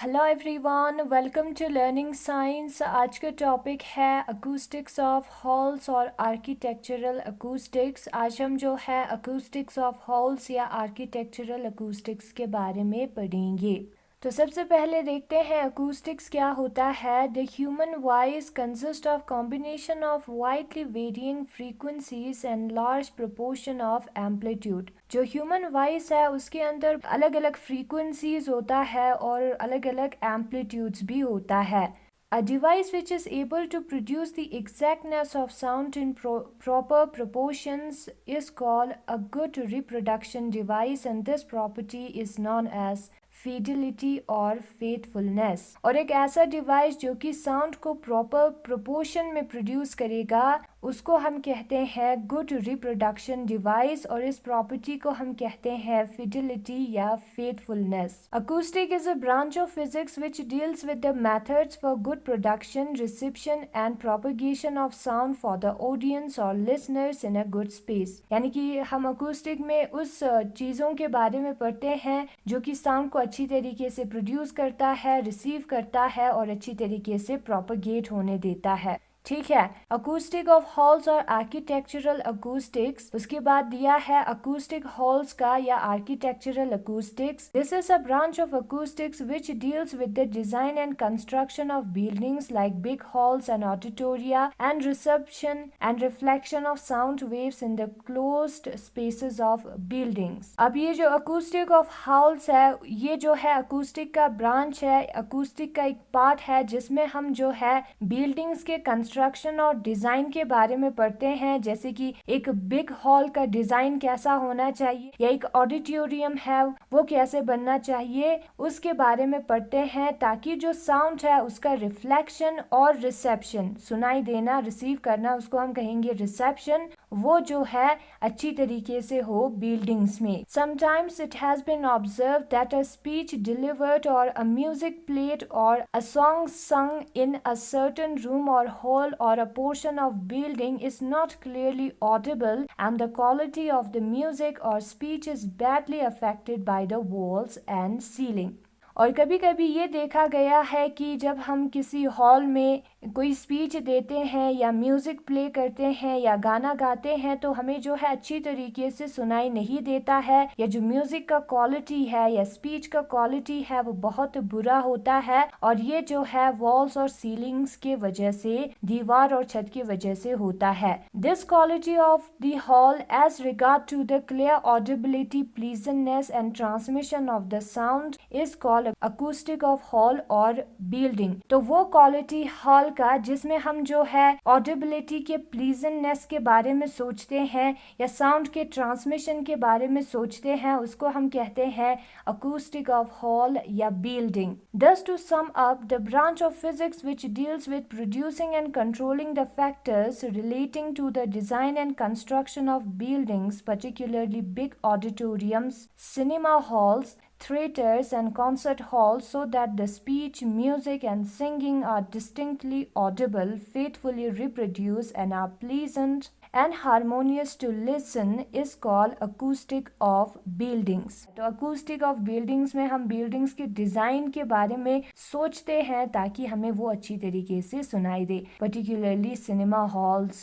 Hello everyone, welcome to learning science. आज का topic है अकूस्टिक्स ऑफ हॉल्स और आर्किटेक्चरल अकूस्टिक्स। आज हम जो है अकूस्टिक्स ऑफ हॉल्स या आर्किटेक्चरल अकूस्टिक्स के बारे में पढ़ेंगे। तो सबसे पहले देखते हैं अकूस्टिक्स क्या होता है। The human voice consist of combination of widely varying frequencies and large proportion of amplitude. जो ह्यूमन वॉइस है उसके अंदर अलग अलग फ्रीक्वेंसीज होता है और अलग अलग एम्पलीट्यूड्स भी होता है। A device which is able to produce the exactness of sound in proper proportions is called a good reproduction device, and this property is known as fidelity और faithfulness। और एक ऐसा डिवाइस जो कि साउंड को प्रॉपर प्रोपोर्शन में produce करेगा उसको हम कहते हैं गुड रिप्रोडक्शन डिवाइस, और इस प्रॉपर्टी को हम कहते हैं फिडिलिटी या faithfulness. Acoustic is a branch of physics which deals with the methods for good production, reception and propagation of sound for the audience और listeners in a good space. यानी कि हम अकूस्टिक में उस चीज़ों के बारे में पढ़ते हैं जो कि साउंड को अच्छी तरीके से प्रोड्यूस करता है, रिसीव करता है और अच्छी तरीके से प्रोपगेट होने देता है। ठीक है, अकूस्टिक ऑफ हॉल्स और आर्किटेक्चरल अकूस्टिक्स। उसके बाद दिया है अकूस्टिक हॉल्स का या architectural acoustics. This is a branch of acoustics which deals with the design and construction of buildings like big halls and auditoria and reception and reflection of sound waves in the closed spaces of buildings. अब ये जो acoustic of halls है ये जो है acoustic का branch है, acoustic का एक पार्ट है जिसमें हम जो है बिल्डिंग्स के कंस्ट्रक्शन और डिजाइन के बारे में पढ़ते हैं। जैसे कि एक बिग हॉल का डिजाइन कैसा होना चाहिए या एक ऑडिटोरियम है वो कैसे बनना चाहिए उसके बारे में पढ़ते हैं, ताकि जो साउंड है उसका रिफ्लेक्शन और रिसेप्शन, सुनाई देना, रिसीव करना, उसको हम कहेंगे रिसेप्शन, वो जो है अच्छी तरीके से हो बिल्डिंग्स में। Sometimes it has been observe that a speech delivered और अ म्यूजिक प्लेड और a song sung in a certain room or hall or a portion of building is not clearly audible, and the quality of the music or speech is badly affected by the walls and ceiling। और कभी कभी ये देखा गया है कि जब हम किसी हॉल में कोई स्पीच देते हैं या म्यूज़िक प्ले करते हैं या गाना गाते हैं तो हमें जो है अच्छी तरीके से सुनाई नहीं देता है, या जो म्यूज़िक का क्वालिटी है या स्पीच का क्वालिटी है वो बहुत बुरा होता है, और ये जो है वॉल्स और सीलिंग्स के वजह से, दीवार और छत की वजह से होता है। This quality of the hall as regard to the clear audibility, pleasantness and transmission of the sound is called acoustic of hall और बिल्डिंग। तो वो क्वालिटी हॉल का जिसमें हम जो है ऑडिबिलिटी के, प्लीजेंटनेस के बारे में सोचते हैं या साउंड के ट्रांसमिशन के बारे में सोचते हैं, उसको हम कहते हैं अकूस्टिक ऑफ हॉल या building. Thus to sum up, the branch of physics which deals with producing and controlling the factors relating to the design and construction of buildings, particularly big auditoriums, cinema halls, theaters and concert halls, so that the speech, music and singing are distinctly audible, faithfully reproduced and are pleasant and harmonious to listen, is called acoustic of buildings। तो acoustic of buildings में हम buildings के design के बारे में सोचते हैं ताकि हमें वो अच्छी तरीके से सुनाई दे, particularly cinema halls,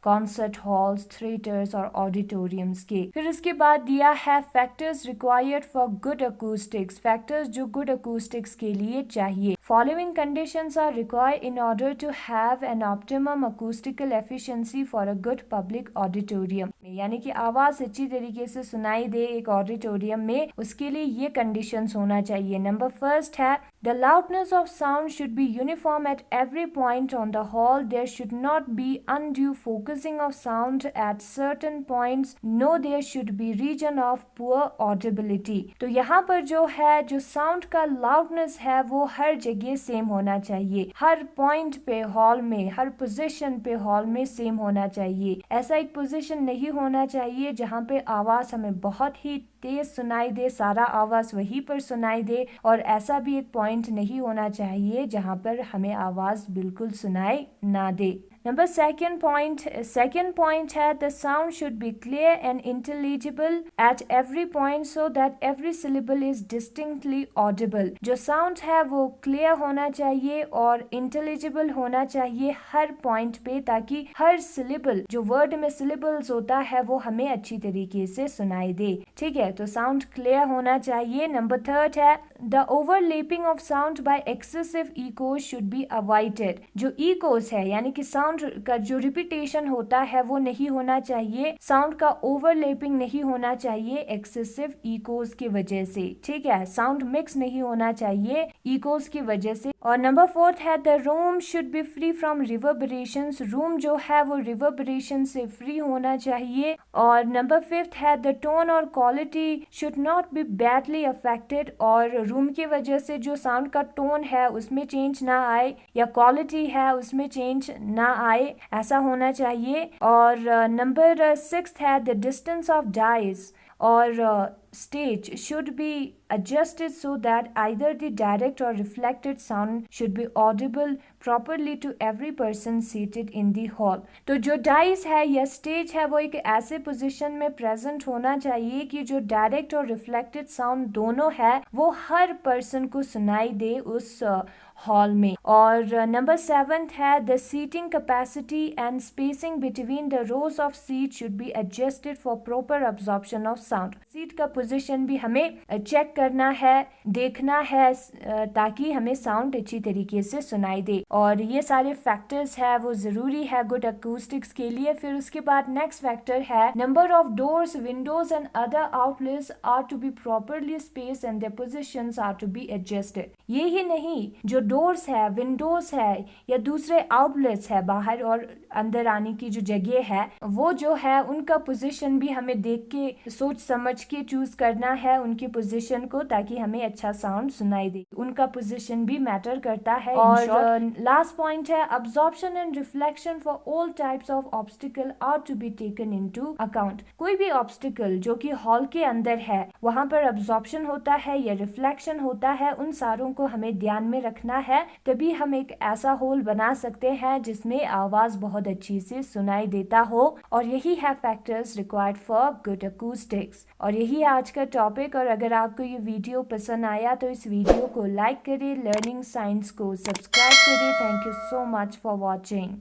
concert halls, theaters और auditoriums के। फिर उसके बाद दिया है factors required for good acoustics, factors जो good acoustics के लिए चाहिए। Following conditions are required in order to have an optimum acoustical efficiency for a good public auditorium. यानी कि आवाज अच्छी तरीके से सुनाई दे एक ऑडिटोरियम में, उसके लिए ये कंडीशंस होना चाहिए। नंबर फर्स्ट है the loudness of sound should be uniform at every point on the hall, there should not be undue focusing of sound at certain points, no there should be region of poor audibility. तो यहाँ पर जो है जो sound का loudness है वो हर जगह सेम होना चाहिए, हर पॉइंट पे हॉल में, हर पोजीशन पे हॉल में सेम होना चाहिए। ऐसा एक पोजीशन नहीं होना चाहिए जहाँ पे आवाज हमें बहुत ही तेज सुनाई दे, सारा आवाज वहीं पर सुनाई दे, और ऐसा भी एक पॉइंट नहीं होना चाहिए जहाँ पर हमें आवाज बिल्कुल सुनाई ना दे। नंबर सेकेंड पॉइंट है the sound should B clear and intelligible eight every point so that every syllable is distinctly Audible. जो साउंड है वो क्लियर होना चाहिए और इंटेलिजिबल होना चाहिए हर पॉइंट पे, ताकि हर सिलेबल, जो वर्ड में सिलेबल्स होता है, वो हमें अच्छी तरीके से सुनाई दे। ठीक है, तो साउंड क्लियर होना चाहिए। नंबर थर्ड है the overlapping of sound bye excessive echoes should be avoided. जो इकोज है यानी कि साउंड का जो रिपीटेशन होता है वो नहीं होना चाहिए, साउंड का ओवरलैपिंग नहीं होना चाहिए एक्सेसिव इकोज की वजह से। ठीक है, साउंड मिक्स नहीं होना चाहिए इकोज की वजह से। और नंबर फोर्थ है the room should be free from reverberations. Room जो है वो रिवर्बरेशन से फ्री होना चाहिए। और नंबर फिफ्थ है द टोन और quality should not be badly affected. और रूम की वजह से जो साउंड का टोन है उसमें चेंज ना आए या क्वालिटी है उसमें चेंज ना आए, ऐसा होना चाहिए। और नंबर सिक्स्थ है द डिस्टेंस ऑफ डाइज और stage should be adjusted so that either the direct or reflected sound should be audible properly to every person seated in the hall। तो जो डाइस है या स्टेज है वो एक ऐसे पोजीशन में प्रेजेंट होना चाहिए कि जो डायरेक्ट और रिफ्लेक्टेड साउंड दोनों है वो हर पर्सन को सुनाई दे उस हॉल में। और नंबर सेवेंथ है the seating capacity and spacing between the rows of seat should be adjusted for proper absorption of sound. Seat का पोजीशन भी हमें चेक करना है, देखना है, ताकि हमें साउंड अच्छी तरीके से सुनाई दे। और ये सारे फैक्टर्स है वो जरूरी है गुड अकूस्टिक्स के लिए। फिर उसके बाद नेक्स्ट फैक्टर है number of doors, windows and other outlets are to be properly space and their positions are to be adjusted. ये ही नहीं, जो डोर्स है, विंडोज है या दूसरे आउटलेट्स है, बाहर और अंदर आने की जो जगह है, वो जो है उनका पोजीशन भी हमें देख के सोच समझ के चूज करना है उनकी पोजीशन को, ताकि हमें अच्छा साउंड सुनाई दे। उनका पोजीशन भी मैटर करता है। और लास्ट पॉइंट है absorption and reflection for all types of obstacle are to be taken into account. कोई भी ऑब्स्टिकल जो कि हॉल के अंदर है वहां पर अब्जॉर्प्शन होता है या रिफ्लेक्शन होता है, उन सारों को हमें ध्यान में रखना है, तभी हम एक ऐसा होल बना सकते हैं जिसमें आवाज बहुत अच्छी से सुनाई देता हो। और यही है factors required for good acoustics. और यही है आज का टॉपिक। और अगर आपको ये वीडियो पसंद आया तो इस वीडियो को लाइक करें, लर्निंग साइंस को सब्सक्राइब करें। Thank you so much for watching.